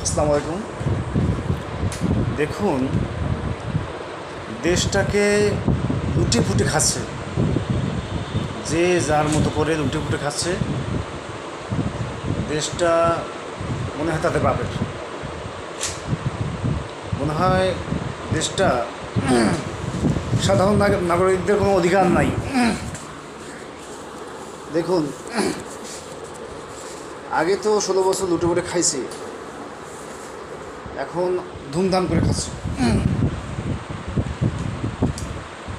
আসসালামু আলাইকুম। দেখুন, দেশটাকে লুটেপুটে খাচ্ছে, যে যার মতো করে লুটেপুটে খাচ্ছে। দেশটা মনে হয় তাদের বাপের, মনে হয় দেশটা সাধারণ নাগরিকদের কোনো অধিকার নাই। দেখুন, আগে তো 16 বছর লুটেপুটে খাইছে, এখন ধুমধাম করে খাচ্ছে।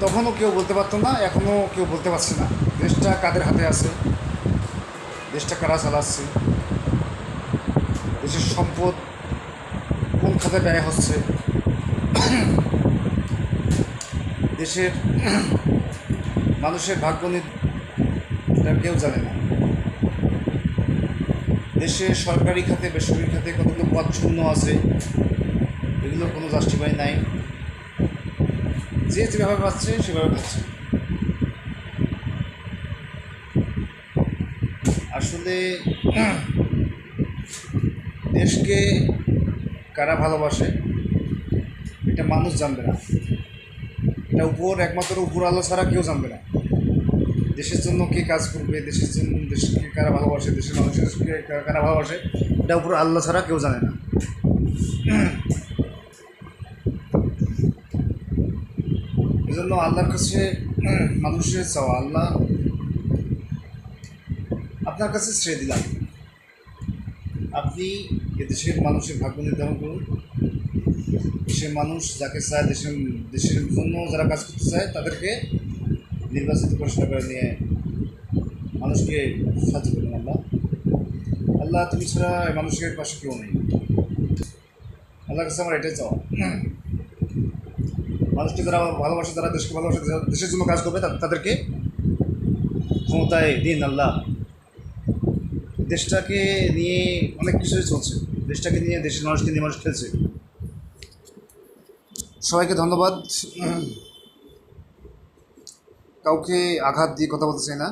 তখনও কেউ বলতে পারতো না, এখনও কেউ বলতে পারছে না দেশটা কাদের হাতে আছে, দেশটা কারা চালাচ্ছে, দেশের সম্পদ কোন খাতে ব্যয় হচ্ছে, দেশের মানুষের ভাগ্য এটা কেউ জানে না। দেশে সরকারি খাতে বেসরকারি খাতে কতগুলো পদ শূন্য আছে, এগুলোর কোনো জাস্টিফাই নাই। যে যেভাবে পাচ্ছে সেভাবে পাচ্ছে। আসলে দেশকে কারা ভালোবাসে এটা মানুষ জানবে না, এটা একমাত্র উপর আলো ছাড়া কেউ জানবে না। দেশের জন্য কে কাজ করবে, দেশের জন্য দেশকে কারা ভালোবাসে, দেশের মানুষকে কারা ভালোবাসে, এটা উপর আল্লাহ ছাড়া কেউ জানে না। এই জন্য আল্লাহর কাছে মানুষের চাওয়া, আল্লাহ আপনার কাছে ছেড়ে দিলাম, আপনি দেশের মানুষের ভাগ্য নির্ধারণ করুন। দেশের মানুষ যাকে চায়, দেশের জন্য যারা কাজ করতে চায় তাদেরকে নির্বাচিত পরিষ্কার করে নিয়ে মানুষকে সাহায্য করুন। আল্লাহ আল্লাহ তুমি ছাড়া মানুষের পাশে কেউ নেই। আল্লাহর কাছে আমার এটাই চাওয়া, মানুষকে যারা ভালোবাসে, যারা দেশকে ভালোবাসে, দেশের জন্য কাজ করবে তাদেরকে ক্ষমতায় দিন। আল্লাহ দেশটাকে নিয়ে অনেক কিছুই চলছে, দেশটাকে নিয়ে, দেশের মানুষকে নিয়ে মানুষ খেলছে। সবাইকে ধন্যবাদ। কাউকে আঘাত দিয়ে কথা বলতে চাই না,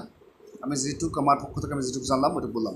আমি যেটুকু আমার পক্ষ থেকে আমি যেটুকু জানলাম ওইটুকু বললাম।